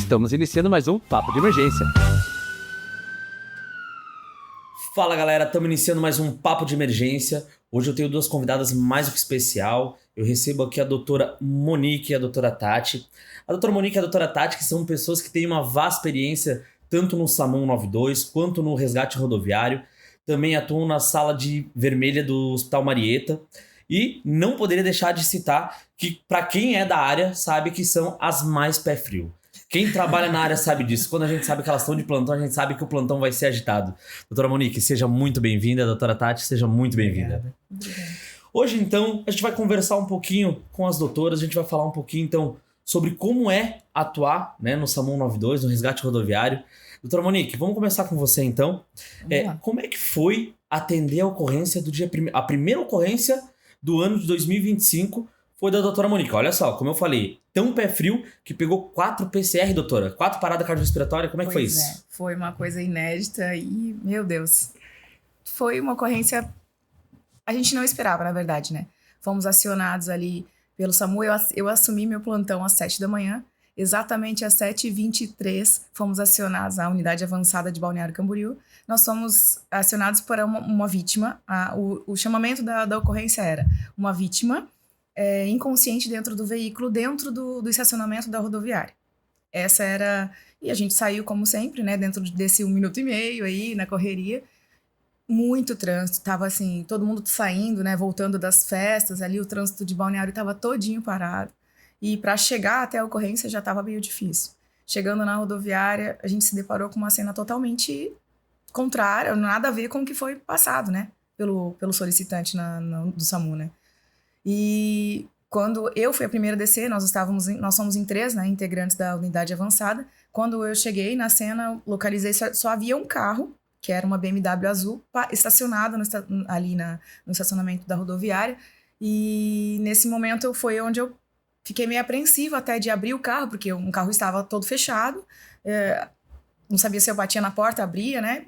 Estamos iniciando mais um Papo de Emergência. Fala galera, estamos iniciando mais um Papo de Emergência. Hoje eu tenho duas convidadas mais do que especial. Eu recebo aqui a doutora Monique e a doutora Tati. A doutora Monique e a doutora Tati, que são pessoas que têm uma vasta experiência tanto no SAMU 92 quanto no resgate rodoviário. Também atuam na sala de vermelha do Hospital Marieta. E não poderia deixar de citar que, para quem é da área, sabe que são as mais pé frio. Quem trabalha na área sabe disso. Quando a gente sabe que elas estão de plantão, a gente sabe que o plantão vai ser agitado. Doutora Monique, seja muito bem-vinda. Doutora Tati, seja muito bem-vinda. Hoje, então, a gente vai conversar um pouquinho com as doutoras. A gente vai falar um pouquinho, então, sobre como é atuar, né, no SAMU 92, no resgate rodoviário. Doutora Monique, vamos começar com você, então. Como é que foi atender a ocorrência do dia... A primeira ocorrência do ano de 2025 foi da doutora Monique. Olha só, como eu falei, tão pé frio que pegou 4 PCR, doutora. 4 paradas cardiorrespiratórias. Como é que foi isso? Foi uma coisa inédita e, meu Deus, foi uma ocorrência... A gente não esperava, na verdade, né? Fomos acionados ali pelo SAMU. Eu assumi meu plantão às 7 da manhã. Exatamente às 7h23 fomos acionados à unidade avançada de Balneário Camboriú. Nós fomos acionados por uma vítima. O chamamento da ocorrência era uma vítima inconsciente dentro do veículo, dentro do estacionamento da rodoviária. Essa era... E a gente saiu, como sempre, né, dentro desse 1 minuto e meio aí, na correria. Muito trânsito, tava assim, todo mundo saindo, né, voltando das festas, ali o trânsito de Balneário tava todinho parado. E para chegar até a ocorrência já estava meio difícil. Chegando na rodoviária, a gente se deparou com uma cena totalmente contrária, nada a ver com o que foi passado, né? Pelo solicitante do SAMU, né? E quando eu fui a primeira a descer, nós somos em 3, né, integrantes da unidade avançada. Quando eu cheguei na cena, localizei, só havia um carro, que era uma BMW azul, estacionado ali no estacionamento da rodoviária. E nesse momento foi onde eu fiquei meio apreensiva até de abrir o carro, porque um carro estava todo fechado, não sabia se eu batia na porta, abria, né,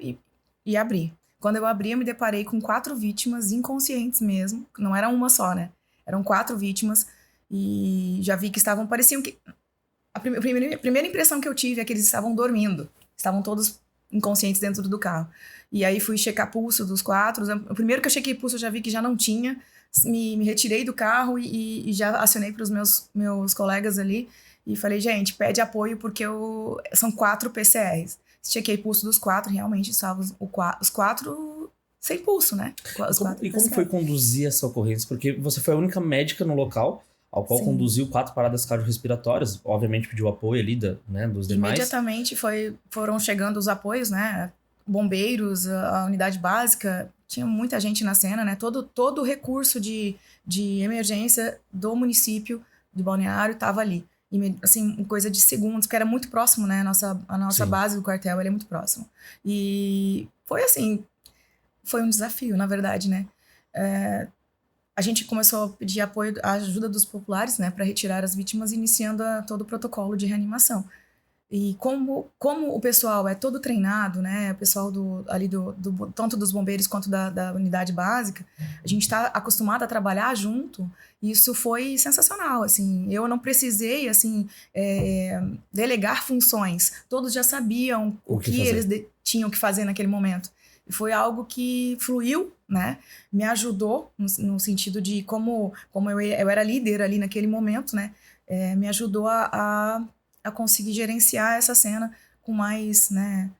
e abri. Quando eu abri, eu me deparei com 4 vítimas inconscientes mesmo, não era uma só, né, eram 4 vítimas, e já vi que pareciam que... A primeira impressão que eu tive é que eles estavam dormindo, estavam todos inconscientes dentro do carro. E aí fui checar pulso dos 4, o primeiro que eu chequei pulso eu já vi que já não tinha. Me retirei do carro e já acionei para os meus colegas ali e falei, gente, pede apoio porque são 4 PCRs. Chequei pulso dos 4, realmente estavam os 4 sem pulso, né? Como foi conduzir essa ocorrência? Porque você foi a única médica no local ao qual conduziu 4 paradas cardiorrespiratórias, obviamente pediu apoio ali dos demais. Imediatamente foram chegando os apoios, né? Bombeiros, a unidade básica, tinha muita gente na cena, né? Todo o recurso de emergência do município de Balneário estava ali. E, assim, coisa de segundos, porque era muito próximo, né? A nossa base do quartel, é muito próximo. E foi assim, foi um desafio, na verdade, né? A gente começou a pedir apoio, a ajuda dos populares, né? Para retirar as vítimas, iniciando todo o protocolo de reanimação. E como o pessoal é todo treinado, né, o pessoal tanto dos bombeiros quanto da unidade básica, a gente está acostumado a trabalhar junto, e isso foi sensacional, assim, eu não precisei, assim, delegar funções, todos já sabiam o que eles tinham que fazer naquele momento, e foi algo que fluiu, né, me ajudou no sentido de como eu era líder ali naquele momento, né, me ajudou a conseguir gerenciar essa cena com mais, né,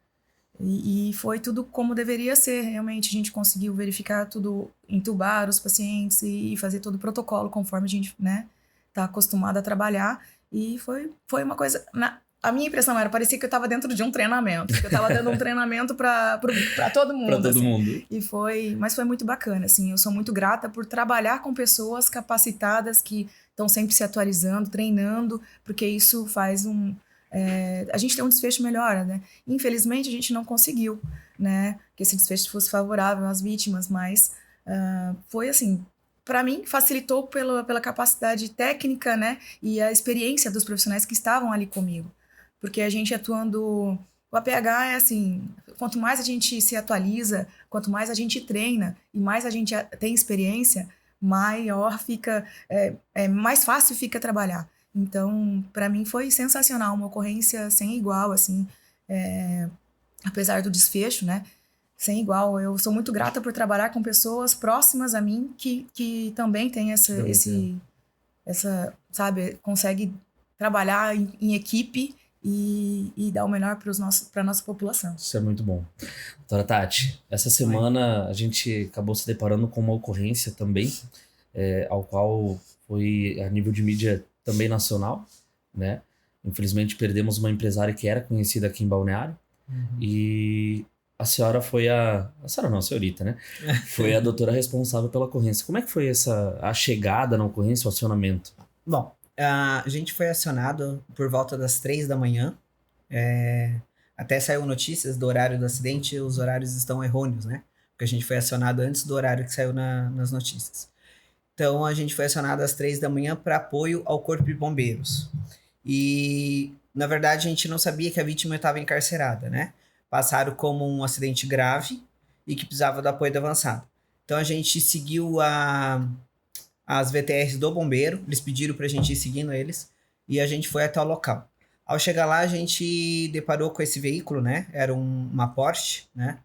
e foi tudo como deveria ser, realmente, a gente conseguiu verificar tudo, entubar os pacientes e fazer todo o protocolo conforme a gente, né, tá acostumado a trabalhar, e foi uma coisa, a minha impressão parecia que eu estava dentro de um treinamento, que eu estava dando um treinamento para todo mundo. Para todo assim. mundo. Mas foi muito bacana, assim, eu sou muito grata por trabalhar com pessoas capacitadas que estão sempre se atualizando, treinando, porque isso faz a gente tem um desfecho melhor, né? Infelizmente, a gente não conseguiu, né? Que esse desfecho fosse favorável às vítimas, mas foi assim, para mim, facilitou pela capacidade técnica, né? E a experiência dos profissionais que estavam ali comigo. Porque a gente atuando... O APH é assim, quanto mais a gente se atualiza, quanto mais a gente treina e mais a gente tem experiência, maior fica, mais fácil fica trabalhar. Então, para mim foi sensacional, uma ocorrência sem igual, assim, apesar do desfecho, né? Sem igual. Eu sou muito grata por trabalhar com pessoas próximas a mim que também têm sabe, consegue trabalhar em equipe e dar o melhor para nossa população. Isso é muito bom. Doutora Tati, essa semana a gente acabou se deparando com uma ocorrência também, ao qual foi a nível de mídia também nacional, né? Infelizmente perdemos uma empresária que era conhecida aqui em Balneário, e a senhora foi a senhora não, a senhorita, né? Foi a doutora responsável pela ocorrência. Como é que foi a chegada na ocorrência, o acionamento? Bom, a gente foi acionado por volta das 3 da manhã. Até saiu notícias do horário do acidente, os horários estão errôneos, né? Porque a gente foi acionado antes do horário que saiu nas notícias. Então, a gente foi acionado às 3 da manhã para apoio ao Corpo de Bombeiros. E, na verdade, a gente não sabia que a vítima estava encarcerada, né? Passaram como um acidente grave e que precisava do apoio da avançada. Então, a gente seguiu as VTRs do bombeiro, eles pediram pra gente ir seguindo eles, e a gente foi até o local. Ao chegar lá, a gente deparou com esse veículo, né? Era uma Porsche, né?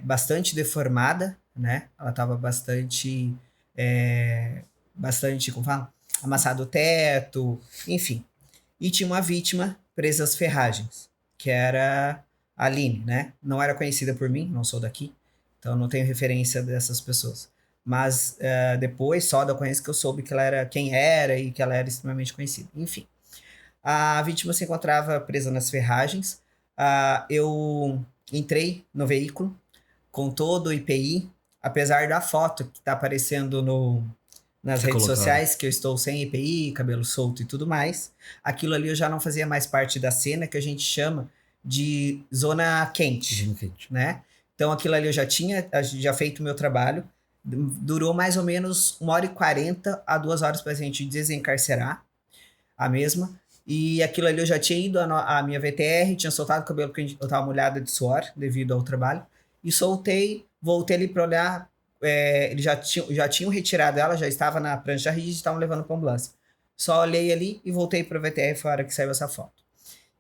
Bastante deformada, né? Ela tava bastante, como fala? Amassado o teto, enfim. E tinha uma vítima presa às ferragens, que era a Aline, né? Não era conhecida por mim, não sou daqui, então não tenho referência dessas pessoas. Mas depois, só da ocorrência, que eu soube que ela era quem era e que ela era extremamente conhecida. Enfim, a vítima se encontrava presa nas ferragens. Eu entrei no veículo com todo o IPI, apesar da foto que está aparecendo nas redes sociais, que eu estou sem IPI, cabelo solto e tudo mais. Aquilo ali eu já não fazia mais parte da cena, que a gente chama de zona quente, né? Então aquilo ali eu já tinha feito o meu trabalho. Durou mais ou menos 1h40 a 2 horas para a gente desencarcerar a mesma. E aquilo ali eu já tinha ido a minha VTR, tinha soltado o cabelo porque eu estava molhada de suor devido ao trabalho. E soltei, voltei ali para olhar. Eles já tinham retirado ela, já estava na prancha rígida e estavam levando para a ambulância. Só olhei ali e voltei para a VTR, foi a hora que saiu essa foto.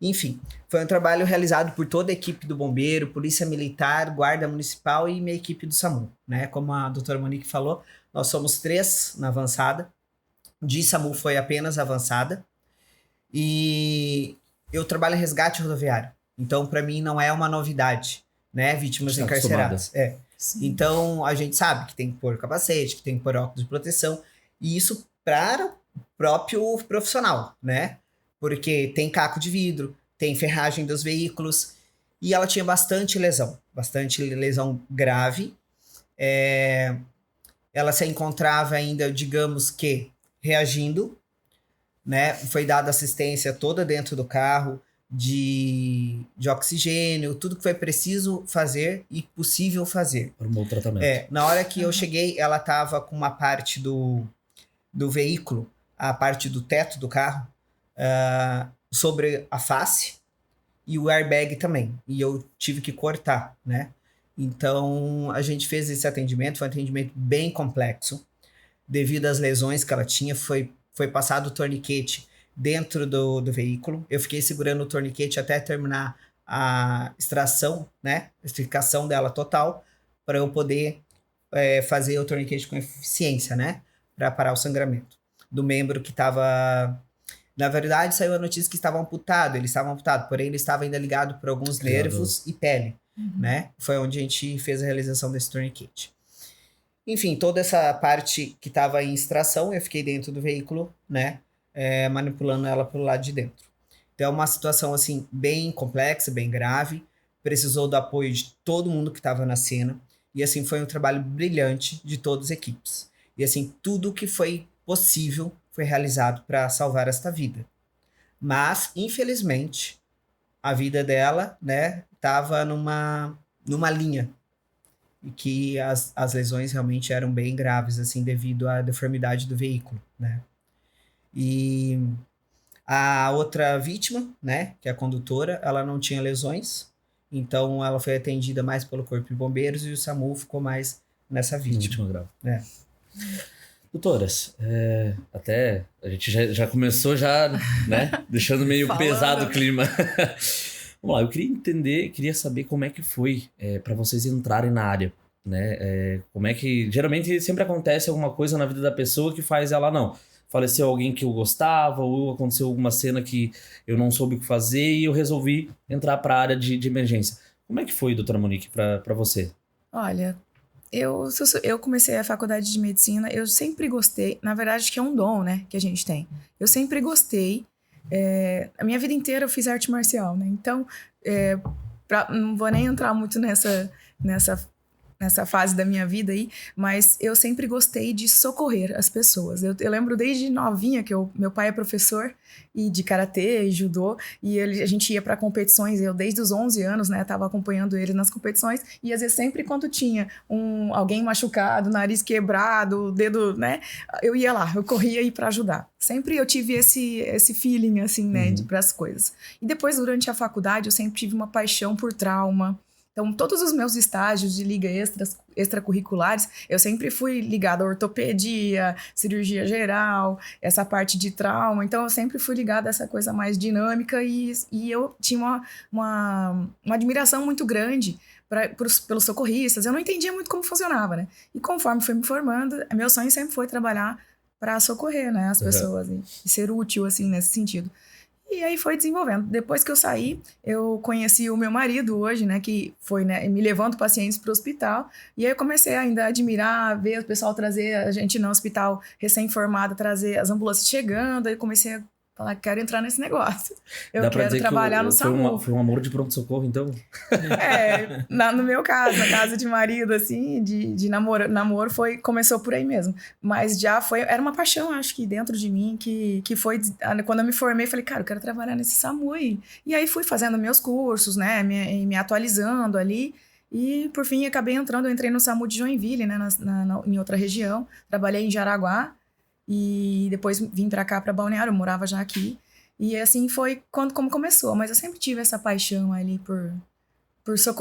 Enfim, foi um trabalho realizado por toda a equipe do Bombeiro, Polícia Militar, Guarda Municipal e minha equipe do SAMU, né? Como a doutora Monique falou, nós somos 3 na avançada. De SAMU foi apenas a avançada. E eu trabalho em resgate rodoviário. Então, para mim, não é uma novidade, né? Vítimas encarceradas. Então, a gente sabe que tem que pôr capacete, que tem que pôr óculos de proteção. E isso para o próprio profissional, né? Porque tem caco de vidro, tem ferragem dos veículos, e ela tinha bastante lesão grave. Ela se encontrava ainda, digamos que, reagindo, né? Foi dada assistência toda dentro do carro, de oxigênio, tudo que foi preciso fazer e possível fazer. Para um bom tratamento. Na hora que eu cheguei, ela estava com uma parte do veículo, a parte do teto do carro, sobre a face e o airbag também. E eu tive que cortar, né? Então, a gente fez esse atendimento, foi um atendimento bem complexo. Devido às lesões que ela tinha, foi passado o torniquete dentro do veículo. Eu fiquei segurando o torniquete até terminar a extração, né? A extricação dela total, para eu poder fazer o torniquete com eficiência, né? Para parar o sangramento do membro que estava... Na verdade, saiu a notícia que estava amputado, porém ele estava ainda ligado por alguns nervos e pele, né? Foi onde a gente fez a realização desse torniquete. Enfim, toda essa parte que estava em extração, eu fiquei dentro do veículo, né? Manipulando ela pelo lado de dentro. Então, é uma situação, assim, bem complexa, bem grave. Precisou do apoio de todo mundo que estava na cena. E, assim, foi um trabalho brilhante de todas as equipes. E, assim, tudo que foi possível foi realizado para salvar esta vida. Mas, infelizmente, a vida dela, né, estava numa linha e que as lesões realmente eram bem graves, assim, devido à deformidade do veículo, né. E a outra vítima, né, que é a condutora, ela não tinha lesões, então ela foi atendida mais pelo Corpo de Bombeiros e o SAMU ficou mais nessa vítima. Grave. Doutoras, até a gente já começou né? Deixando meio Falando. pesado o clima. Vamos lá, eu queria saber como é que foi para vocês entrarem na área, né? Como é que... Geralmente sempre acontece alguma coisa na vida da pessoa que faz ela, não. Faleceu alguém que eu gostava, ou aconteceu alguma cena que eu não soube o que fazer e eu resolvi entrar para a área de emergência. Como é que foi, doutora Monique, para você? Olha, eu comecei a faculdade de medicina, eu sempre gostei, na verdade, que é um dom, né, que a gente tem. Eu sempre gostei, a minha vida inteira eu fiz arte marcial, né, então, não vou nem entrar muito nessa fase da minha vida aí, mas eu sempre gostei de socorrer as pessoas. Eu lembro desde novinha que meu pai é professor e de karatê e judô, e a gente ia para competições, eu desde os 11 anos, né, tava acompanhando ele nas competições, e às vezes sempre quando tinha alguém machucado, nariz quebrado, dedo, né, eu ia lá, eu corria aí para ajudar. Sempre eu tive esse feeling, assim, né, para as coisas. E depois, durante a faculdade, eu sempre tive uma paixão por trauma. Então, todos os meus estágios de liga extracurriculares, eu sempre fui ligada à ortopedia, cirurgia geral, essa parte de trauma. Então, eu sempre fui ligada a essa coisa mais dinâmica e eu tinha uma admiração muito grande pelos socorristas. Eu não entendia muito como funcionava, né? E conforme fui me formando, meu sonho sempre foi trabalhar para socorrer, né, as pessoas e ser útil, assim, nesse sentido. E aí foi desenvolvendo. Depois que eu saí, eu conheci o meu marido hoje, né? Que foi, né, me levando pacientes para o hospital. E aí eu comecei ainda a admirar, ver o pessoal trazer a gente no hospital recém-formado, trazer as ambulâncias chegando. Aí eu comecei a falar, quero entrar nesse negócio. Eu quero trabalhar no SAMU. Foi um amor de pronto-socorro, então? No meu caso, na casa de marido, assim, de namoro começou por aí mesmo. Mas já era uma paixão, acho que dentro de mim, que foi, quando eu me formei, falei, cara, eu quero trabalhar nesse SAMU aí. E aí fui fazendo meus cursos, né, me atualizando ali. E, por fim, acabei entrando, eu entrei no SAMU de Joinville, né, em outra região. Trabalhei em Jaraguá. E depois vim pra cá, pra Balneário, eu morava já aqui. E assim foi como começou. Mas eu sempre tive essa paixão ali por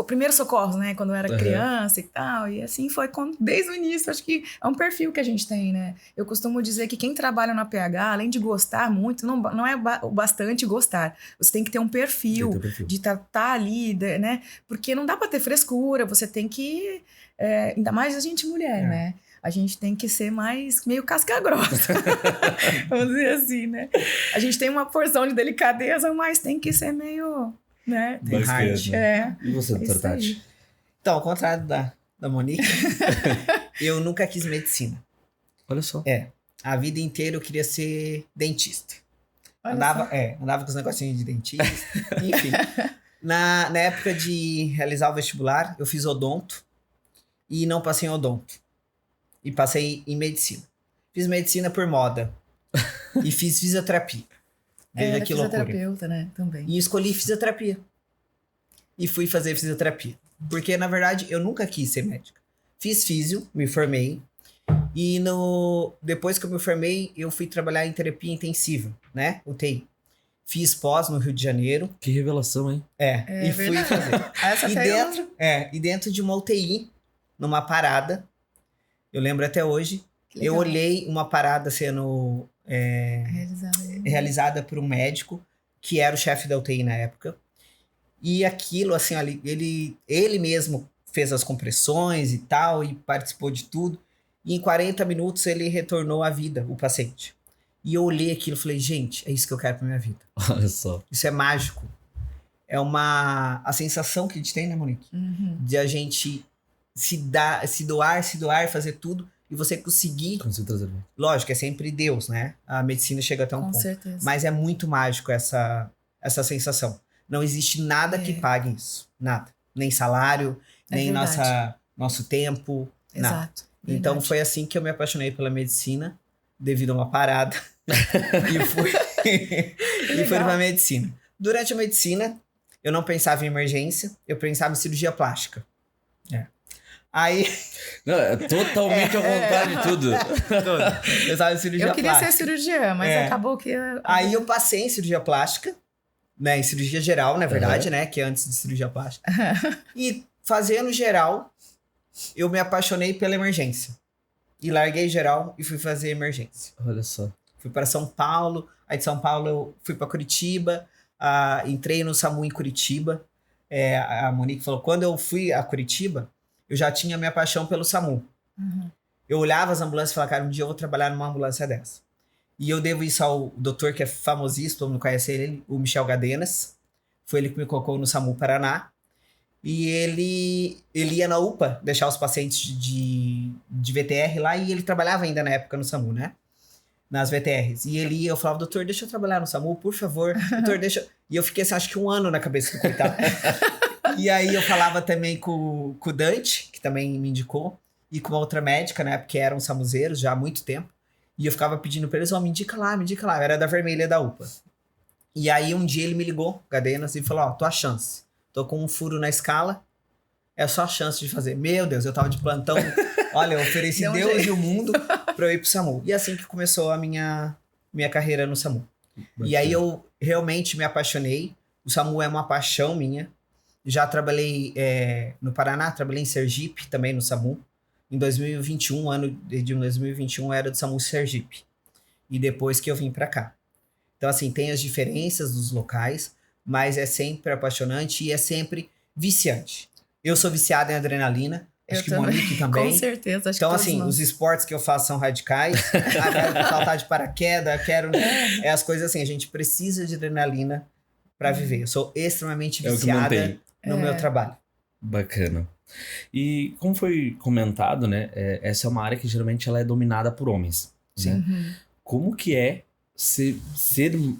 primeiros socorros, né? Quando eu era criança e tal. E assim foi desde o início. Acho que é um perfil que a gente tem, né? Eu costumo dizer que quem trabalha na PH, além de gostar muito, não é o bastante gostar. Você tem que ter um perfil, de estar ali, né? Porque não dá pra ter frescura. Você tem que... ainda mais a gente mulher, né? A gente tem que ser meio casca grossa. Vamos dizer assim, né? A gente tem uma porção de delicadeza, mas tem que ser meio, né? Hard. E você, doutora Tati? Então, ao contrário da Monique, eu nunca quis medicina. Olha só. A vida inteira eu queria ser dentista. Andava com os negocinhos de dentista. Enfim. Na época de realizar o vestibular, eu fiz odonto e não passei em odonto. E passei em medicina. Fiz medicina por moda. E fiz fisioterapia. Veja que loucura. Fisioterapeuta, né? Também. E escolhi fisioterapia. E fui fazer fisioterapia. Porque, na verdade, eu nunca quis ser médica. Fiz físio, me formei. E depois que eu me formei, eu fui trabalhar em terapia intensiva, né? UTI. Fiz pós no Rio de Janeiro. Que revelação, hein? E fui fazer. E dentro de uma UTI, numa parada, eu lembro até hoje, eu olhei uma parada sendo realizada por um médico, que era o chefe da UTI na época. E aquilo, assim, ele mesmo fez as compressões e tal, e participou de tudo. E em 40 minutos ele retornou à vida, o paciente. E eu olhei aquilo e falei, gente, é isso que eu quero pra minha vida. Olha só. Isso é mágico. É a sensação que a gente tem, né, Monique? De a gente se doar, fazer tudo, e você conseguir... Lógico, é sempre Deus, né? A medicina chega até um ponto. Com certeza. Mas é muito mágico essa sensação. Não existe nada que pague isso. Nada. Nem salário, nem nosso tempo. Exato. Nada. Então foi assim que eu me apaixonei pela medicina, devido a uma parada. e fui pra medicina. Durante a medicina, eu não pensava em emergência, eu pensava em cirurgia plástica. Aí... Não, é totalmente ao contrário de tudo. Eu pensava em cirurgia plástica. Eu queria ser cirurgiã, mas acabou que... Aí eu passei em cirurgia plástica, né? Em cirurgia geral, na verdade, né? Que é antes de cirurgia plástica. E fazendo geral, eu me apaixonei pela emergência. e larguei geral e fui fazer emergência. Olha só. Fui para São Paulo, aí de São Paulo eu fui para Curitiba, entrei no SAMU em Curitiba. A Monique falou, quando eu fui a Curitiba, eu já tinha minha paixão pelo SAMU. Uhum. Eu olhava as ambulâncias e falava, cara, um dia eu vou trabalhar numa ambulância dessa. E eu devo isso ao doutor que é famosíssimo, todo mundo conhece ele, o Michel Gadenas. Foi ele que me colocou no SAMU Paraná. E ele ia na UPA deixar os pacientes de VTR lá, e ele trabalhava ainda na época no SAMU, né? Nas VTRs. E ele ia, eu falava, doutor, deixa eu trabalhar no SAMU, por favor. Doutor, deixa... E eu fiquei assim, acho que 1 ano na cabeça do coitado. E aí eu falava também com o Dante, que também me indicou, e com uma outra médica, né? Porque eram samuzeiros já há muito tempo. E eu ficava pedindo pra eles, me indica lá, me indica lá. Eu era da vermelha da UPA. E aí um dia ele me ligou, Gadenas, e falou, tua chance. Tô com um furo na escala, é só a chance de fazer. Meu Deus, eu tava de plantão. Olha, eu ofereci Deus e o mundo pra eu ir pro SAMU. E assim que começou a minha carreira no SAMU. Bacana. E aí eu realmente me apaixonei. O SAMU é uma paixão minha. Já trabalhei no Paraná, trabalhei em Sergipe, também no SAMU. Em 2021, ano de 2021, era do SAMU Sergipe. E depois que eu vim pra cá. Então, assim, tem as diferenças dos locais, mas é sempre apaixonante e é sempre viciante. Eu sou viciado em adrenalina. Acho que Monique também. Com certeza. Acho então, que assim, os esportes que eu faço são radicais. Quero saltar de paraquedas, quero... É as coisas assim, a gente precisa de adrenalina pra viver. Eu sou extremamente viciada no meu trabalho. Bacana. E como foi comentado, né? Essa é uma área que geralmente ela é dominada por homens. Sim. Né? Uhum. Como que é ser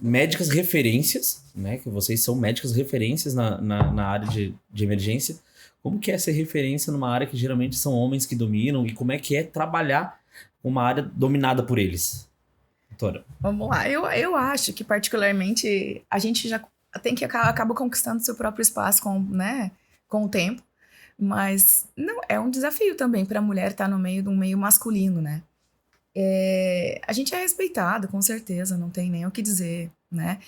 médicas referências, né? Que vocês são médicas referências na área de emergência. Como que é ser referência numa área que geralmente são homens que dominam? E como é que é trabalhar uma área dominada por eles? Doutora. Vamos lá. Eu acho que particularmente a gente já tem que acaba conquistando seu próprio espaço com o tempo. Mas não é um desafio também para a mulher estar no meio de um meio masculino, né? A gente é respeitado, com certeza, não tem nem o que dizer, né?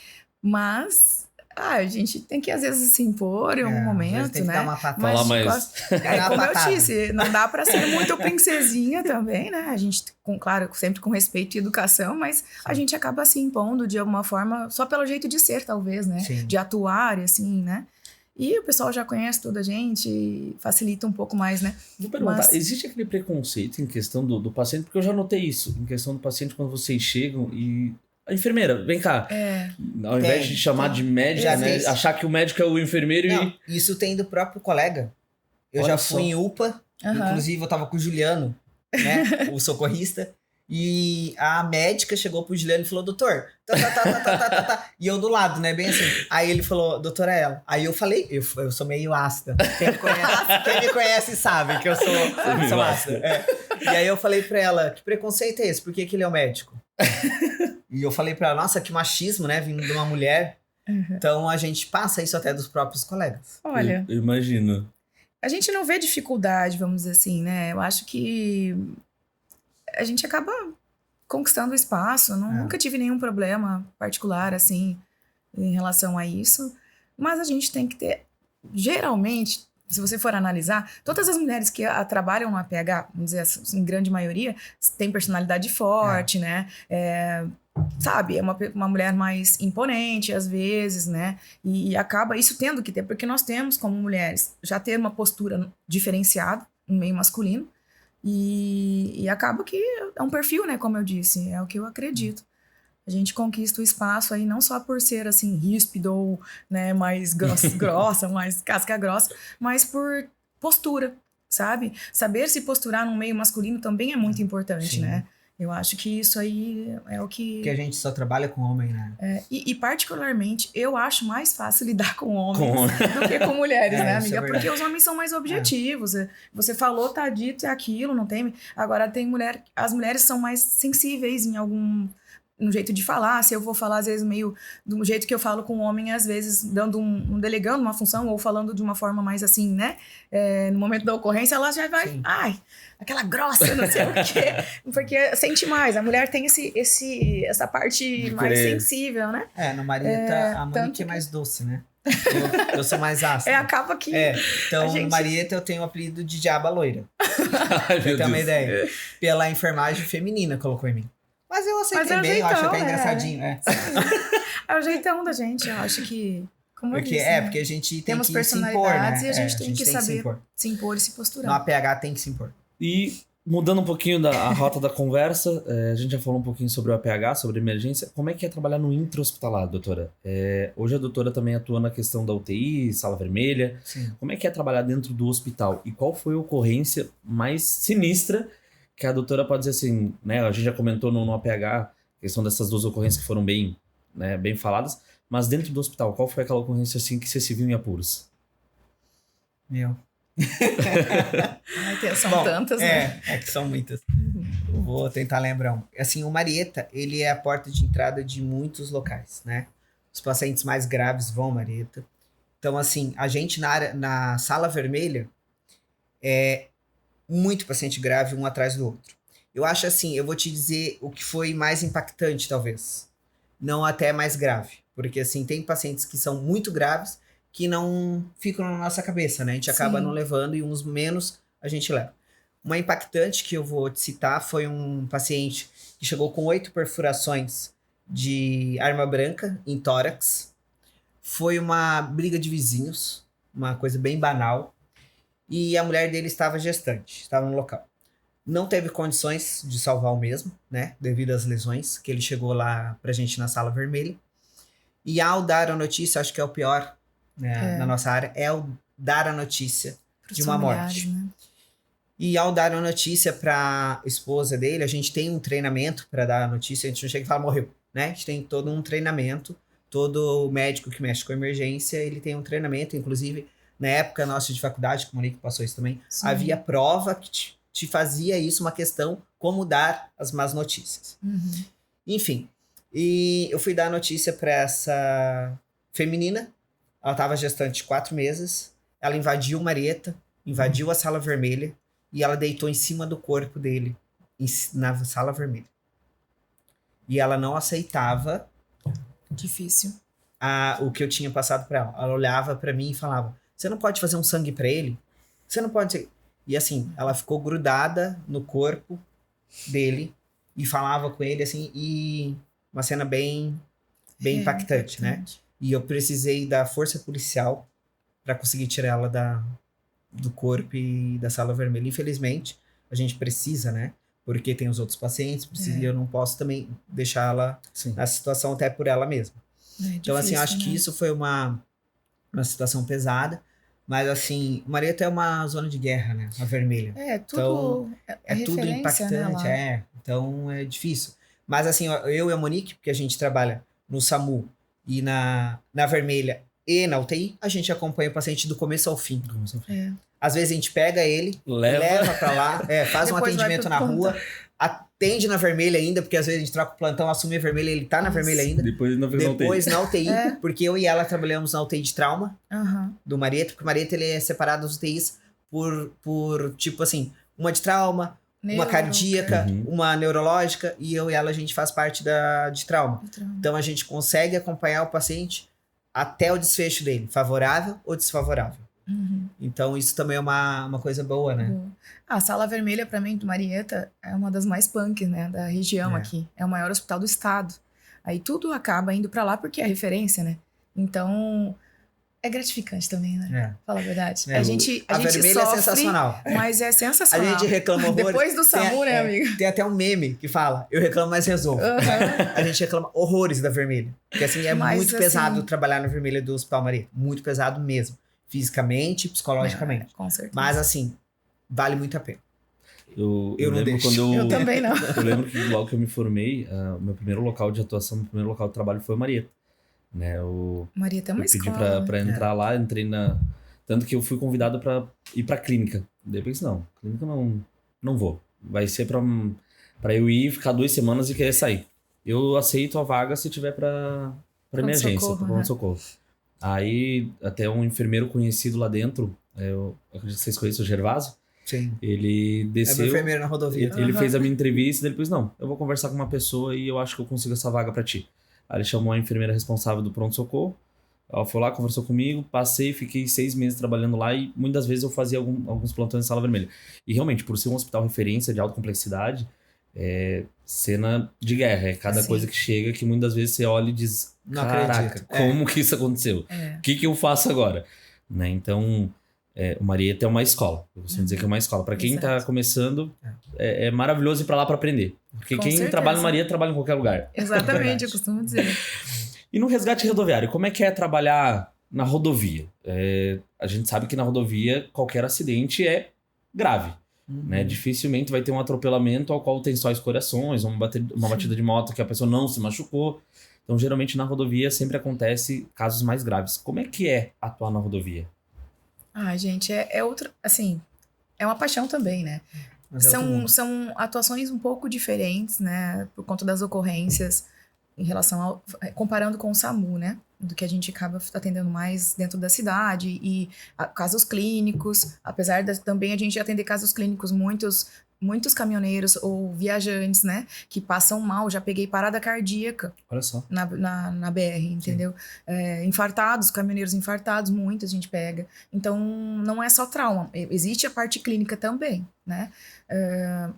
Mas a gente tem que, às vezes, se impor em um momento, tem que né? dar uma patada. Falar mais. Como eu disse, não dá para ser muito princesinha também, né? A gente, claro, sempre com respeito e educação, mas a gente acaba se impondo de alguma forma, só pelo jeito de ser, talvez, né? Sim. De atuar, assim, né? E o pessoal já conhece toda a gente, facilita um pouco mais, né? Vou perguntar, existe aquele preconceito em questão do paciente? Porque eu já notei isso, em questão do paciente, quando vocês chegam e... A enfermeira, vem cá. Ao invés de chamar de médica, né? Achar que o médico é o enfermeiro e... Isso tem do próprio colega. Eu Olha já só. fui em UPA, inclusive eu tava com o Juliano, né? O socorrista. E a médica chegou pro Juliano e falou, doutor, tá. E eu do lado, né, bem assim. Aí ele falou, doutora, é ela. Aí eu falei, eu sou meio ácida. Quem me conhece sabe que eu sou ácida. E aí eu falei pra ela, que preconceito é esse? Por que ele é o médico? E eu falei pra ela, nossa, que machismo, né, vindo de uma mulher. Então a gente passa isso até dos próprios colegas. Olha, Eu imagino. A gente não vê dificuldade, vamos dizer assim, né? Eu acho que a gente acaba conquistando o espaço. Nunca tive nenhum problema particular, assim, em relação a isso. Mas a gente tem que ter... Geralmente, se você for analisar, todas as mulheres que trabalham no APH, vamos dizer assim, em grande maioria, têm personalidade forte, né? Sabe? É uma mulher mais imponente, às vezes, né? E acaba isso tendo que ter, porque nós temos, como mulheres, já ter uma postura diferenciada no meio masculino. E acaba que é um perfil, né? Como eu disse, é o que eu acredito. A gente conquista o espaço aí não só por ser, assim, ríspido ou, né, mais grossa, mais casca grossa, mas por postura, sabe? Saber se posturar no meio masculino também é muito importante, né? Eu acho que isso aí é o que... Porque a gente só trabalha com homem, né? E particularmente, eu acho mais fácil lidar com homens do que com mulheres, né, amiga? Porque os homens são mais objetivos. Você falou, tá dito, é aquilo, não tem... Agora, as mulheres são mais sensíveis em algum... no jeito de falar, se eu vou falar às vezes meio do jeito que eu falo com o homem, às vezes dando delegando uma função ou falando de uma forma mais assim, né? No momento da ocorrência, ela já vai, aquela grossa, não sei o quê, porque sente mais. A mulher tem essa parte mais sensível, né? No marido a Monique é mais doce, né? Eu sou mais ácido. Acaba que... Então, a gente- Marieta eu tenho o apelido de Diaba Loira. Ai, Pra meu ter uma Deus. ideia. Pela enfermagem feminina colocou em mim. Mas eu aceitei Mas é o bem, eu acho jeitão, até engraçadinho. É o jeitão da gente, eu acho que... Como eu Porque, disse, né? porque a gente tem Temos que se impor, personalidades né? e a gente tem que saber se impor. se impor e se No posturar. APH tem que se impor. E mudando um pouquinho a rota da conversa, a gente já falou um pouquinho sobre o APH, sobre emergência. Como é que é trabalhar no intra-hospitalar, doutora? Hoje a doutora também atua na questão da UTI, sala vermelha. Sim. Como é que é trabalhar dentro do hospital? E qual foi a ocorrência mais sinistra que a doutora pode dizer assim, né? A gente já comentou no APH a questão dessas duas ocorrências que foram bem, né, bem faladas. Mas dentro do hospital, qual foi aquela ocorrência assim que você se viu em apuros? Meu. São Bom, tantas, né? É que são muitas. Eu vou tentar lembrar. Assim, o Marieta, ele é a porta de entrada de muitos locais, né? Os pacientes mais graves vão ao Marieta. Então, assim, a gente na sala vermelha é muito paciente grave um atrás do outro. Eu acho assim, eu vou te dizer o que foi mais impactante, talvez. Não até mais grave. Porque, assim, tem pacientes que são muito graves que não ficam na nossa cabeça, né? A gente acaba Sim. não levando e uns menos a gente leva. Uma impactante que eu vou te citar foi um paciente que chegou com 8 perfurações de arma branca em tórax. Foi uma briga de vizinhos, uma coisa bem banal. E a mulher dele estava gestante, estava no local. Não teve condições de salvar o mesmo, né? Devido às lesões, que ele chegou lá pra gente na sala vermelha. E ao dar a notícia, acho que é o pior, né, na nossa área, é o dar a notícia Pros de uma familiares, morte. né? E ao dar a notícia pra esposa dele, a gente tem um treinamento para dar a notícia, a gente não chega e fala, morreu, né? A gente tem todo um treinamento, todo médico que mexe com emergência, ele tem um treinamento, inclusive, na época nossa de faculdade, que o Monique passou isso também, Sim. havia prova que te fazia isso uma questão, como dar as más notícias. Uhum. Enfim, e eu fui dar a notícia para essa feminina, ela estava gestante 4 meses, ela invadiu o Marieta, invadiu a sala vermelha, e ela deitou em cima do corpo dele, na sala vermelha. E ela não aceitava Difícil. o que eu tinha passado para ela. Ela olhava para mim e falava, você não pode fazer um sangue para ele? Você não pode... E assim, ela ficou grudada no corpo dele e falava com ele assim, e uma cena bem impactante, né? E eu precisei da força policial para conseguir tirar ela do corpo e da sala vermelha. Infelizmente, a gente precisa, né? Porque tem os outros pacientes, e eu não posso também deixar ela nessa situação até por ela mesma. Então, assim, eu acho que isso foi uma situação pesada. Mas, assim, Marieta é uma zona de guerra, né? A vermelha. Tudo É tudo referência, impactante, né, lá. Então é difícil. Mas assim, eu e a Monique, porque a gente trabalha no SAMU e na vermelha e na UTI, a gente acompanha o paciente do começo ao fim. Às vezes a gente pega ele, leva pra lá, faz um Depois vai atendimento pro na ponto. rua, atende na vermelha ainda, porque às vezes a gente troca o plantão, assume a vermelha, ele tá na vermelha ainda. Depois não fica Depois na UTI, É. porque eu e ela trabalhamos na UTI de trauma Aham. do Marieta, porque o Marieta ele é separado das UTIs por tipo assim, uma de trauma, uma Neuro, cardíaca, Uhum. uma neurológica, e eu e ela a gente faz parte de trauma. Então a gente consegue acompanhar o paciente até o desfecho dele, favorável ou desfavorável. Uhum. Então isso também é uma coisa boa, né? Boa. A Sala Vermelha, pra mim, do Marieta, é uma das mais punk, né, da região É. aqui. É o maior hospital do estado. Aí tudo acaba indo pra lá porque é referência, né? Então, é gratificante também, né? Fala a verdade. É. A gente Vermelha sofre, é sensacional. mas é A sensacional. gente reclama horrores. Depois do SAMU, né, amigo? Tem até um meme que fala, eu reclamo, mas resolvo. Aham. A gente reclama horrores da vermelha. Porque assim, é Mas, muito assim, pesado trabalhar na vermelha do Hospital Marieta. Muito pesado mesmo. Fisicamente, psicologicamente. Com certeza. Mas assim, vale muito a pena. Eu não lembro deixo. quando Eu também não. Eu lembro que logo que eu me formei, o meu primeiro local de atuação, meu primeiro local de trabalho foi o Marieta. Né, Marieta é uma eu pedi escola. pra entrar lá, entrei na... Tanto que eu fui convidado pra ir pra clínica. Daí eu pensei, não, clínica não vou. Vai ser pra eu ir, ficar 2 semanas e querer sair. Eu aceito a vaga se tiver pra emergência, pra pronto-socorro. Aí, até um enfermeiro conhecido lá dentro, eu acredito que vocês conhecem o Gervásio, Sim. ele É meu desceu... enfermeiro na rodovia. Ele fez a minha entrevista e depois, não, eu vou conversar com uma pessoa e eu acho que eu consigo essa vaga pra ti. Aí ele chamou a enfermeira responsável do pronto-socorro, Ela foi lá, conversou comigo, passei, fiquei 6 meses trabalhando lá e muitas vezes eu fazia alguns plantões em sala vermelha. E realmente, por ser um hospital referência de alta complexidade, é cena de guerra. É cada Sim. coisa que chega que muitas vezes você olha e diz, Não caraca, acredito. como que isso aconteceu? É. O que eu faço agora? Né? Então, o Marieta é uma escola. Eu costumo dizer que é uma escola. Para quem tá Exato. começando, é maravilhoso ir para lá para aprender. Porque Com quem certeza. trabalha no Marieta trabalha em qualquer lugar. Exatamente, Verdade. eu costumo dizer. E no resgate rodoviário, como é que é trabalhar na rodovia? A gente sabe que na rodovia qualquer acidente é grave. Né? Dificilmente vai ter um atropelamento ao qual tem só escoriações, uma batida de moto que a pessoa não se machucou. Então, geralmente na rodovia sempre acontece casos mais graves. Como é que é atuar na rodovia? Ah, gente, é outro, assim, é uma paixão também, né? Mas é outro mundo. São atuações um pouco diferentes, né? Por conta das ocorrências em relação ao... Comparando com o SAMU, né? Do que a gente acaba atendendo mais dentro da cidade e casos clínicos. Apesar de também a gente atender casos clínicos, muitos caminhoneiros ou viajantes, né? Que passam mal. Já peguei parada cardíaca Olha só. na BR, entendeu? Infartados, caminhoneiros infartados, muita gente pega. Então, não é só trauma. Existe a parte clínica também, né?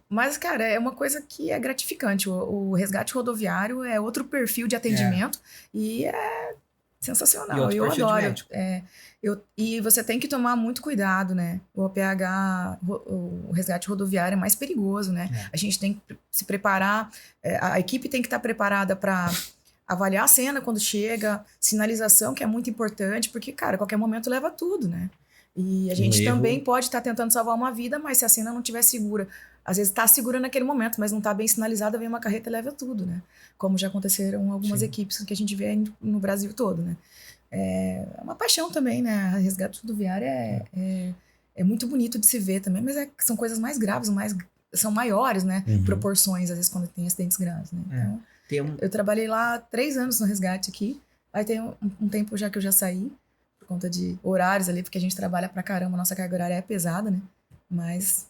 Mas, cara, é uma coisa que é gratificante. O resgate rodoviário é outro perfil de atendimento e é sensacional. E outro Eu perfil de adoro. médico. E você tem que tomar muito cuidado, né? O OPH, o resgate rodoviário é mais perigoso, né? A gente tem que se preparar, a equipe tem que estar preparada para avaliar a cena quando chega, sinalização, que é muito importante, porque, cara, a qualquer momento leva tudo, né? E a gente erro. também pode estar tentando salvar uma vida, mas se a cena não estiver segura, às vezes está segura naquele momento, mas não está bem sinalizada, vem uma carreta e leva tudo, né? Como já aconteceram algumas equipes que a gente vê no Brasil todo, né? É uma paixão também, né? A resgate rodoviário é muito bonito de se ver também, mas são coisas mais graves, são maiores, né? Proporções, às vezes, quando tem acidentes graves, né? Então, eu trabalhei lá 3 anos no resgate aqui, aí tem um tempo já que eu já saí, por conta de horários ali, porque a gente trabalha pra caramba, nossa carga horária é pesada, né? Mas,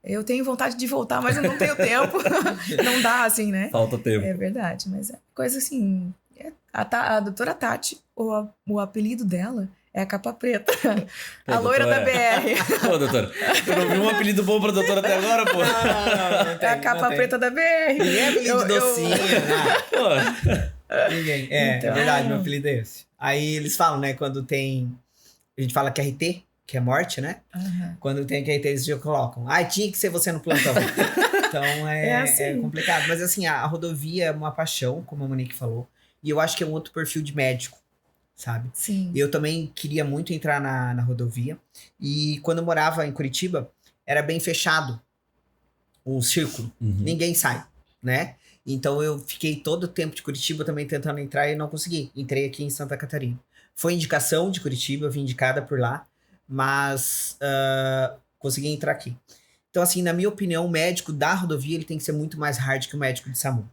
eu tenho vontade de voltar, mas eu não tenho tempo. Não dá, assim, né? Falta tempo. É verdade, mas é coisa assim... A doutora Tati, o apelido dela é a Capa Preta. Pô, a loira da doutora. BR. Pô, doutora, eu não vi um apelido bom pra doutora até agora, pô. Não É a Capa Preta da BR. Ninguém é apelido de docinho, né? Pô, Ninguém. Então- É verdade, meu apelido é esse. Aí eles falam, né, quando tem... A gente fala QRT, que é morte, né? Aham. Quando tem QRT, eles já colocam. Tinha que ser você no plantão. Então É assim. é complicado. Mas assim, a rodovia é uma paixão, como a Monique falou. E eu acho que é um outro perfil de médico, sabe? Sim. Eu também queria muito entrar na rodovia. E quando eu morava em Curitiba, era bem fechado o círculo. Ninguém sai, né? Então eu fiquei todo o tempo de Curitiba também tentando entrar e não consegui. Entrei aqui em Santa Catarina. Foi indicação de Curitiba, eu vim indicada por lá. Mas consegui entrar aqui. Então, assim, na minha opinião, o médico da rodovia ele tem que ser muito mais hard que o médico de SAMU.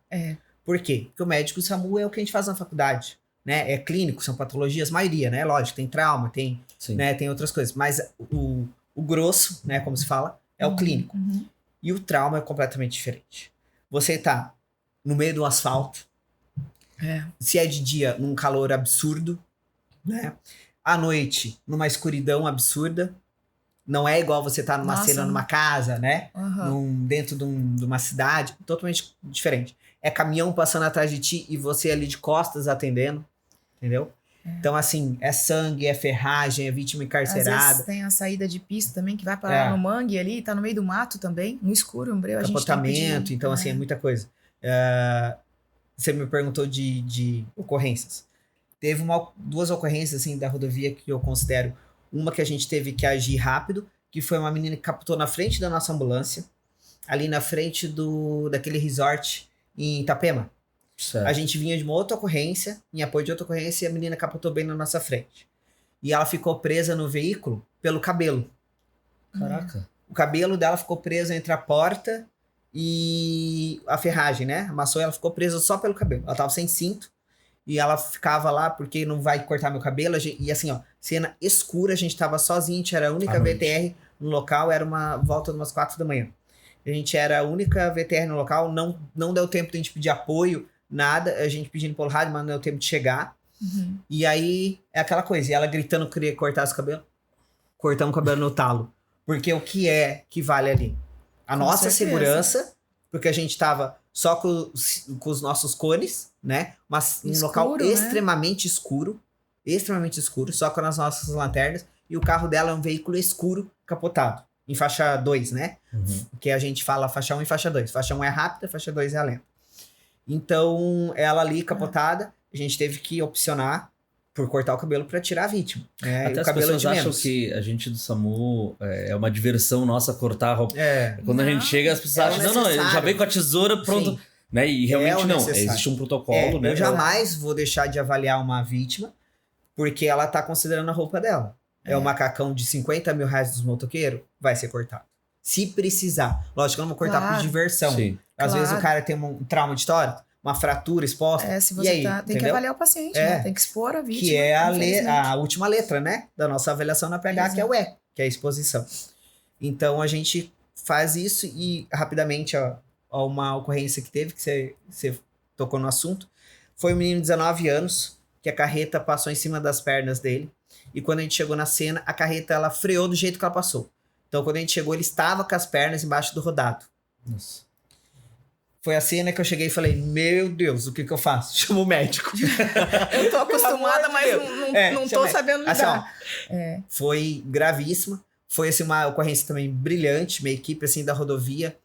Por quê? Porque o médico de SAMU é o que a gente faz na faculdade, né? É clínico, são patologias, maioria, né? Lógico, tem trauma, tem, né, tem outras coisas. Mas o grosso, né, como se fala, é o clínico. E o trauma é completamente diferente. Você tá no meio do asfalto, se é de dia, num calor absurdo, né? À noite, numa escuridão absurda. Não é igual você tá numa Nossa. cena numa casa, né? Aham. Dentro de uma cidade, totalmente diferente. É caminhão passando atrás de ti e você ali de costas atendendo, entendeu? Então, assim, é sangue, é ferragem, é vítima Às encarcerada, vezes tem a saída de pista também, que vai parar no mangue ali, tá no meio do mato também, no escuro, a gente tem que capotamento, pedir. então, assim, é muita coisa. Você me perguntou de ocorrências. Teve 2 ocorrências, assim, da rodovia que eu considero. Uma que a gente teve que agir rápido, que foi uma menina que capotou na frente da nossa ambulância, ali na frente daquele resort em Itapema. certo. A gente vinha de uma outra ocorrência, em apoio de outra ocorrência, e a menina capotou bem na nossa frente. E ela ficou presa no veículo pelo cabelo. Caraca. O cabelo dela ficou preso entre a porta e a ferragem, né? Amassou e ela ficou presa só pelo cabelo. Ela tava sem cinto. E ela ficava lá porque não vai cortar meu cabelo. E assim, ó, cena escura, a gente tava sozinho, a gente era a única À noite. VTR no local, era uma volta de umas 4 da manhã. A gente era a única VTR no local, não deu tempo de a gente pedir apoio, nada. A gente pedindo pelo rádio, mas não deu tempo de chegar. Uhum. E aí, é aquela coisa. E ela gritando que queria cortar os cabelos. Cortamos o cabelo no talo. Porque o que é que vale ali? A Com nossa certeza. segurança, porque a gente tava só com os nossos cones, né? Mas um local Escuro, né? extremamente escuro, só com as nossas lanternas. E o carro dela é um veículo escuro, capotado. Em faixa 2, né? Uhum. Que a gente fala faixa 1 e faixa 2. Faixa 1 é rápida, faixa 2 é a lenta. Então, ela ali capotada, a gente teve que opcionar por cortar o cabelo pra tirar a vítima. Né? E Até o as cabelo pessoas de acham menos. que a gente do SAMU é uma diversão nossa cortar a roupa. É. Quando a Não, gente chega, as pessoas é o acham, não, ele já necessário. veio com a tesoura, pronto. Sim. Né? E realmente o não, necessário. existe um protocolo, né? Eu jamais vou deixar de avaliar uma vítima porque ela tá considerando a roupa dela. É um macacão de 50 mil reais dos motoqueiros, vai ser cortado. Se precisar. Lógico que eu não vou cortar por Claro. diversão. Sim. Às Claro. vezes o cara tem um trauma de tórax, uma fratura exposta. Se e você aí, tem que entendeu? avaliar o paciente, É. né? Tem que expor a vítima. Que é infelizmente. a última letra, né? Da nossa avaliação na PH, que é o E, que é a exposição. Então a gente faz isso e rapidamente, ó, uma ocorrência que teve, que você tocou no assunto, foi um menino de 19 anos, que a carreta passou em cima das pernas dele. E quando a gente chegou na cena, a carreta ela freou do jeito que ela passou. Então quando a gente chegou, ele estava com as pernas embaixo do rodado. Nossa. Foi a cena que eu cheguei e falei, meu Deus, o que eu faço? Chama o médico. Eu tô acostumada, Pelo amor de mas Deus. não tô chama- sabendo Assim, ó, lidar. foi gravíssima. Foi assim, uma ocorrência também brilhante. Minha equipe assim, da rodovia,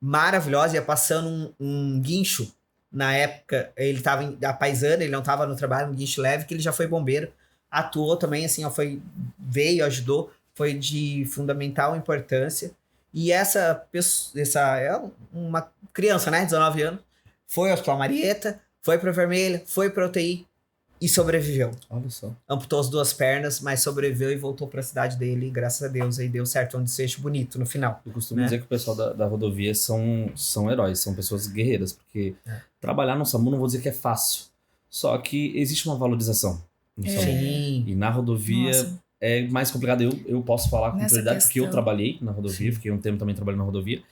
maravilhosa. Ia passando um guincho. Na época, ele estava a paisana, ele não estava no trabalho, um guincho leve, que ele já foi bombeiro. Atuou também, assim, ó, veio, ajudou. Foi de fundamental importância. E essa pessoa, é uma criança, né, 19 anos, foi ao Hospital Marieta, foi pra Vermelha, foi pra UTI e sobreviveu. Olha só. Amputou as duas pernas, mas sobreviveu e voltou pra cidade dele. E graças a Deus aí deu certo, um desfecho bonito no final. Eu costumo Né? dizer que o pessoal da rodovia são heróis, são pessoas guerreiras, porque trabalhar no SAMU não vou dizer que é fácil, só que existe uma valorização no SAMU. Sim. E na rodovia Nossa. é mais complicado. Eu posso falar com Nessa prioridade porque eu questão. trabalhei na rodovia, Sim. fiquei um tempo também trabalhando na rodovia.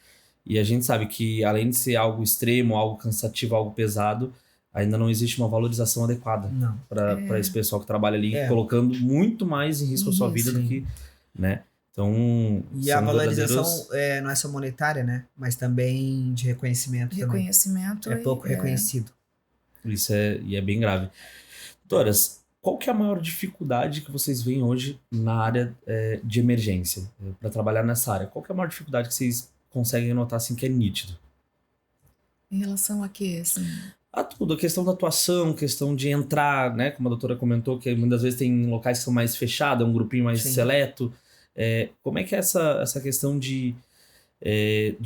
E a gente sabe que além de ser algo extremo, algo cansativo, algo pesado, ainda não existe uma valorização adequada Não. para esse pessoal que trabalha ali, É. colocando muito mais em risco a sua Isso. vida do que, né? Então, E a são valorização verdadeiros- não é só monetária, né? Mas também de reconhecimento também. Reconhecimento. É pouco reconhecido. Isso é bem grave. Doutoras, qual que é a maior dificuldade que vocês veem hoje na área de emergência, para trabalhar nessa área? Qual que é a maior dificuldade que vocês conseguem notar assim que é nítido? Em relação a quê, assim? A tudo, a questão da atuação, questão de entrar, né? Como a doutora comentou, que muitas vezes tem locais que são mais fechados, é um grupinho mais Sim. seleto. Como é que é essa questão de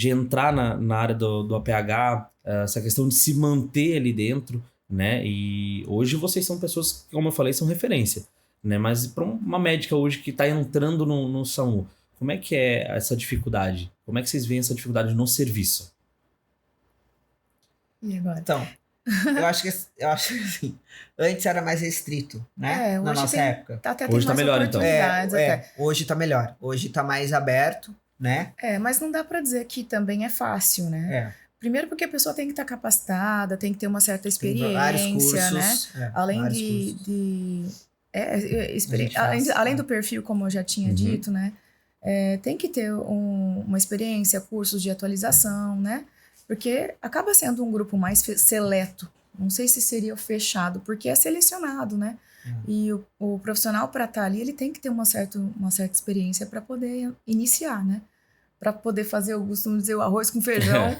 entrar na área do APH, essa questão de se manter ali dentro, né? E hoje vocês são pessoas que, como eu falei, são referência, né? Mas para uma médica hoje que está entrando no SAMU, como é que é essa dificuldade? Como é que vocês veem essa dificuldade no serviço? E agora? Então, eu acho que assim, antes era mais restrito, né? Na hoje nossa tem, época. até Hoje tem tá mais melhor, então. oportunidades até. Hoje tá melhor. Hoje tá mais aberto, né? Mas não dá pra dizer que também é fácil, né? É. Primeiro porque a pessoa tem que estar capacitada, tem que ter uma certa Tem vários experiência, né? cursos. Além vários de, cursos. de gente além, faz, além né? do perfil, como eu já tinha Uhum. dito, né? Tem que ter uma experiência, cursos de atualização, né? Porque acaba sendo um grupo mais seleto. Não sei se seria o fechado, porque é selecionado, né? E o profissional para estar ali, ele tem que ter uma certa experiência para poder iniciar, né? Para poder fazer, eu costumo dizer, o arroz com feijão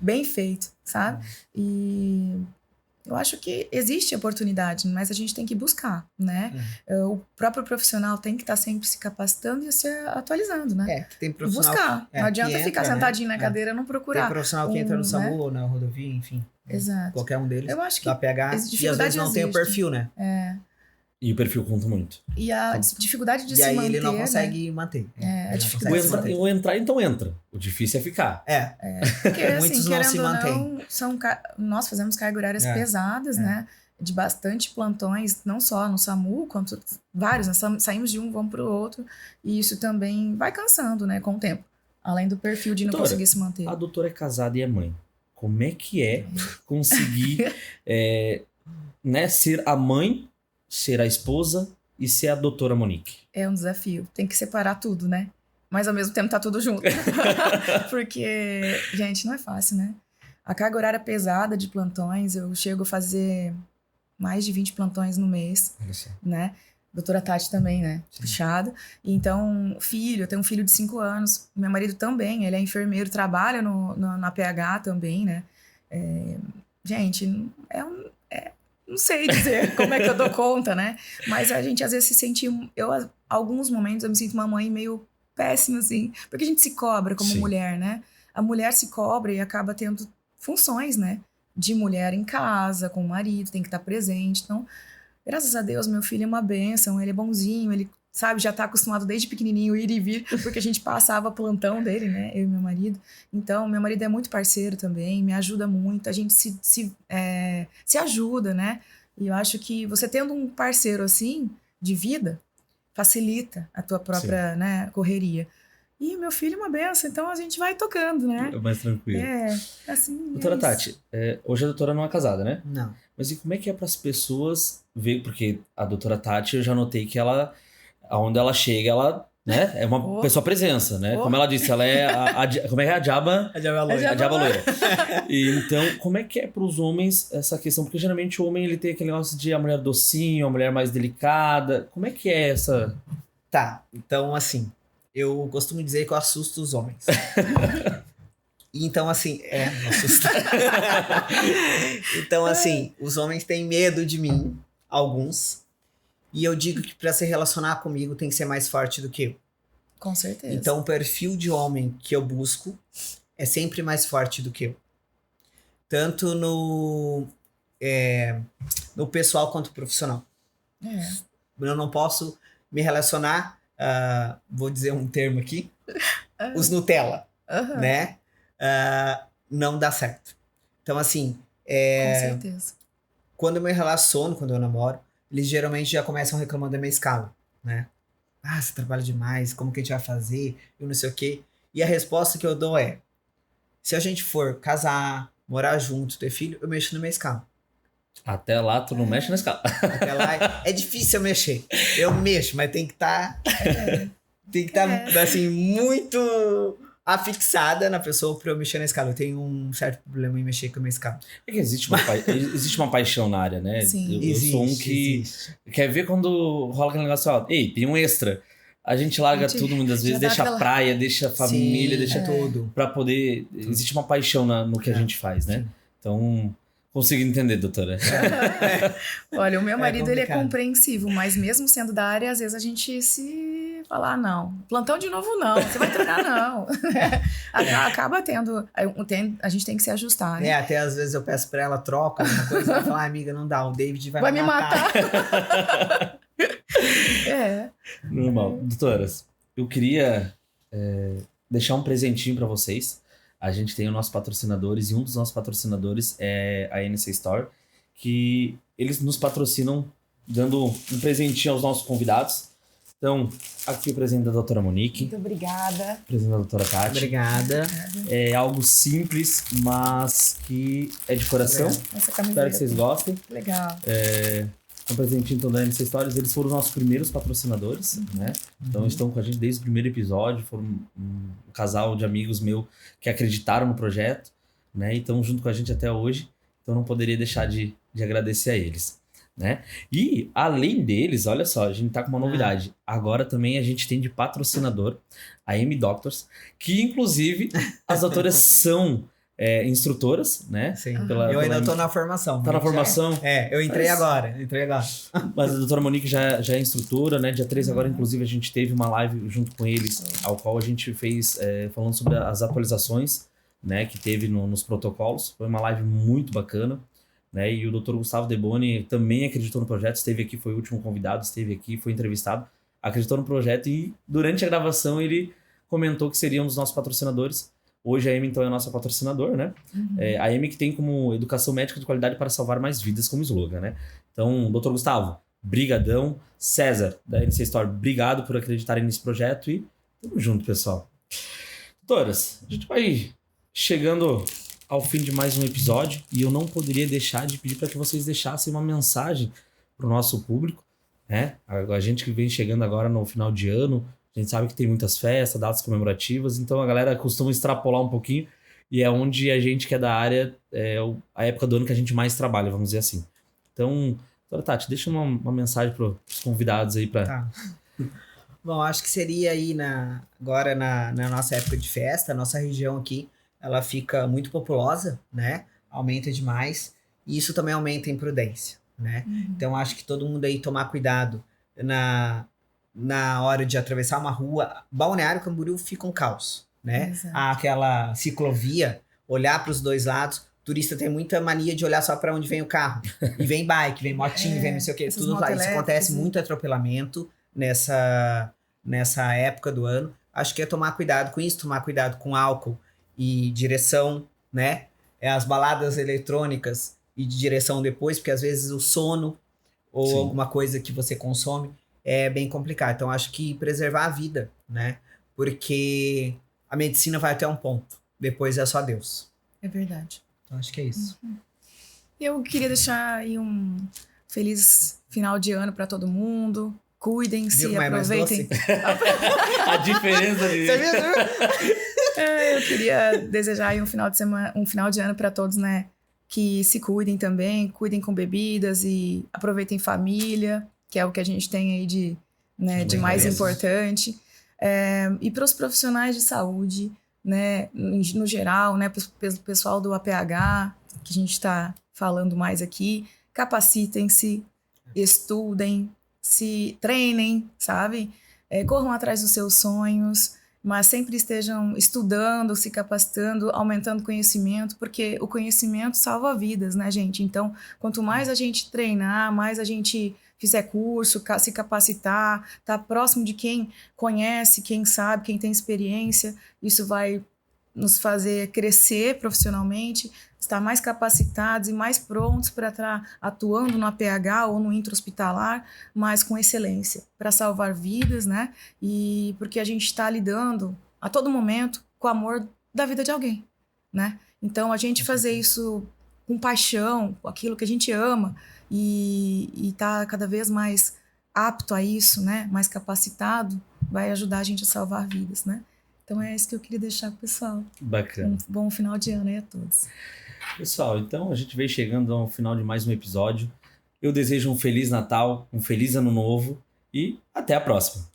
bem feito, sabe? E eu acho que existe oportunidade, mas a gente tem que buscar, né? O próprio profissional tem que estar sempre se capacitando e se atualizando, né? Que tem E profissional. buscar. Não adianta que ficar entra, né? sentadinho na cadeira e não Tem procurar. profissional que entra no né? SAMU ou na rodovia, enfim. Exato. Qualquer um deles. Eu acho que Da PH. essa E às vezes dificuldade não tem o existe. perfil, né? E o perfil conta muito. E a dificuldade de E se aí manter, ele não né? consegue manter. a Ele não dificuldade consegue de manter. O entrar, então entra. O difícil é ficar. Porque, assim, Muitos não se querendo ou mantêm. não, nós fazemos cargas horárias pesadas, né? De bastante plantões, não só no SAMU, quanto vários. Nós saímos de um, vamos para o outro. E isso também vai cansando, né? Com o tempo. Além do perfil de não Doutora, conseguir se manter. A doutora é casada e é mãe. Como é que é conseguir né, ser a mãe ser a esposa e ser a doutora Monique? É um desafio. Tem que separar tudo, né? Mas ao mesmo tempo tá tudo junto. Porque, gente, não é fácil, né? A carga horária é pesada de plantões, eu chego a fazer mais de 20 plantões no mês, né? Doutora Tati também, né? Sim. Puxado. Então, filho, eu tenho um filho de 5 anos. Meu marido também, ele é enfermeiro, trabalha na PH também, né? Gente, não sei dizer como é que eu dou conta, né? Mas a gente às vezes se sente... alguns momentos eu me sinto uma mãe meio péssima, assim. Porque a gente se cobra como Sim. mulher, né? A mulher se cobra e acaba tendo funções, né? De mulher em casa, com o marido, tem que estar presente. Então, graças a Deus, meu filho é uma bênção, ele é bonzinho, ele, sabe, já tá acostumado desde pequenininho ir e vir, porque a gente passava plantão dele, né? Eu e meu marido. Então, meu marido é muito parceiro também, me ajuda muito, a gente se ajuda, né? E eu acho que você tendo um parceiro assim, de vida, facilita a tua própria, né, correria. E meu filho é uma benção, então a gente vai tocando, né? É mais tranquilo. Assim. Doutora isso. Tati, hoje a doutora não é casada, né? Não. Mas e como é que é para as pessoas ver? Porque a doutora Tati, eu já notei que ela, aonde ela chega, ela, né, é uma pessoa presença, né? Como ela disse, ela é como é que é a Diaba? A Diaba Loira. A Diaba Loira. E então, como é que é para os homens essa questão? Porque geralmente o homem ele tem aquele negócio de a mulher docinho, a mulher mais delicada. Como é que é essa? Tá, então assim, eu costumo dizer que eu assusto os homens. Então, assim, não assusta. Então, assim, os homens têm medo de mim, alguns. E eu digo que pra se relacionar comigo tem que ser mais forte do que eu. Com certeza. Então, o perfil de homem que eu busco é sempre mais forte do que eu. Tanto no pessoal quanto profissional. Eu não posso me relacionar, vou dizer um termo aqui, os Nutella, né? Não dá certo. Então, assim, Com certeza. quando eu me relaciono, quando eu namoro, eles geralmente já começam reclamando da minha escala, né? Ah, você trabalha demais, como que a gente vai fazer? Eu não sei o quê. E a resposta que eu dou é, se a gente for casar, morar junto, ter filho, eu mexo na minha escala. Até lá, tu não mexe na escala. Até lá é difícil eu mexer. Eu mexo, mas tem que estar... tem que estar, assim, muito afixada na pessoa pra eu mexer na escala. Eu tenho um certo problema em mexer com a minha escala. É que existe uma paixão na área, né? Sim. Eu sou um que quer ver quando rola aquele negócio, ó, ei, tem um extra. A gente larga tudo muitas vezes, dá deixa aquela- a praia, deixa a família, Sim, deixa tudo. pra poder... Existe uma paixão no que a gente faz, né? Então, consigo entender, doutora. Olha, o meu marido ele é complicado. compreensivo, mas mesmo sendo da área, às vezes a gente se fala, não, plantão de novo não, você vai treinar não. Acaba tendo, a gente tem que se ajustar, né? Até às vezes eu peço pra ela troca, alguma coisa, ela fala, amiga, não dá, o David vai me matar. Normal. Doutoras, eu queria deixar um presentinho pra vocês. A gente tem os nossos patrocinadores e um dos nossos patrocinadores é a NC Store, que eles nos patrocinam dando um presentinho aos nossos convidados. Então, aqui o presente da doutora Monique, Muito obrigada. o presente da doutora Tati. Obrigada. É algo simples, mas que é de coração. Essa camiseta. Espero que vocês gostem. Legal. Um presentinho então da NC Stories. Eles foram os nossos primeiros patrocinadores, né? Então estão com a gente desde o primeiro episódio. Foram um casal de amigos meu que acreditaram no projeto, né? E estão junto com a gente até hoje. Então não poderia deixar de agradecer a eles, né? E além deles, olha só, a gente tá com uma novidade. Agora também a gente tem de patrocinador a M Doctors, que inclusive as doutoras são instrutoras, né? Sim. pela Eu ainda tô na formação. Tá na formação? Eu entrei agora. Mas a doutora Monique já é instrutora, né? Dia 3 agora, inclusive, a gente teve uma live junto com eles, ao qual a gente fez falando sobre as atualizações, né? Que teve nos protocolos. Foi uma live muito bacana, né? E o doutor Gustavo Deboni também acreditou no projeto, esteve aqui, foi o último convidado, esteve aqui, foi entrevistado, acreditou no projeto e durante a gravação ele comentou que seria um dos nossos patrocinadores. Hoje a Amy, então, é a nossa patrocinador, né? A Amy que tem como educação médica de qualidade para salvar mais vidas como slogan, né? Então, doutor Gustavo, brigadão. César, da NC Store, obrigado por acreditarem nesse projeto e tamo junto, pessoal. Doutoras, a gente vai chegando ao fim de mais um episódio e eu não poderia deixar de pedir para que vocês deixassem uma mensagem para o nosso público, né? A gente que vem chegando agora no final de ano, a gente sabe que tem muitas festas, datas comemorativas, então a galera costuma extrapolar um pouquinho e é onde a gente que é da área, a época do ano que a gente mais trabalha, vamos dizer assim. Então, doutora Tati, deixa uma mensagem para os convidados aí para... Tá. Bom, acho que seria aí agora na nossa época de festa, a nossa região aqui, ela fica muito populosa, né? Aumenta demais. E isso também aumenta a imprudência, né? Então, acho que todo mundo aí tomar cuidado na hora de atravessar uma rua. Balneário Camboriú fica um caos, né? Exato. Aquela ciclovia, olhar para os dois lados. Turista tem muita mania de olhar só para onde vem o carro. E vem bike, vem motinho, vem não sei o quê. essas Tudo lá. Isso motoelétricas, acontece né? muito atropelamento nessa época do ano. Acho que é tomar cuidado com isso, tomar cuidado com álcool e direção, né? As baladas eletrônicas e de direção depois, porque às vezes o sono ou Sim. alguma coisa que você consome é bem complicado. Então, acho que preservar a vida, né? Porque a medicina vai até um ponto. Depois é só Deus. É verdade. Então, acho que é isso. Eu queria deixar aí um feliz final de ano para todo mundo. Cuidem-se, Viu como é mais aproveitem. doce? A diferença de... Você viu? Eu queria desejar aí um final de ano para todos, né? Que se cuidem também, cuidem com bebidas e aproveitem família, que é o que a gente tem aí de mais Beleza. importante. E para os profissionais de saúde, né? No geral, né? Para o pessoal do APH, que a gente está falando mais aqui, capacitem-se, estudem, se treinem, sabe? Corram atrás dos seus sonhos, mas sempre estejam estudando, se capacitando, aumentando conhecimento, porque o conhecimento salva vidas, né, gente? Então, quanto mais a gente treinar, mais a gente fizer curso, se capacitar, tá próximo de quem conhece, quem sabe, quem tem experiência, isso vai nos fazer crescer profissionalmente, estar mais capacitados e mais prontos para estar atuando no APH ou no intra-hospitalar, mas com excelência, para salvar vidas, né? E porque a gente está lidando a todo momento com o amor da vida de alguém, né? Então, a gente fazer isso com paixão, com aquilo que a gente ama e tá cada vez mais apto a isso, né? Mais capacitado, vai ajudar a gente a salvar vidas, né? Então é isso que eu queria deixar pro pessoal. Bacana. Um bom final de ano aí a todos. Pessoal, então a gente vem chegando ao final de mais um episódio. Eu desejo um Feliz Natal, um Feliz Ano Novo e até a próxima.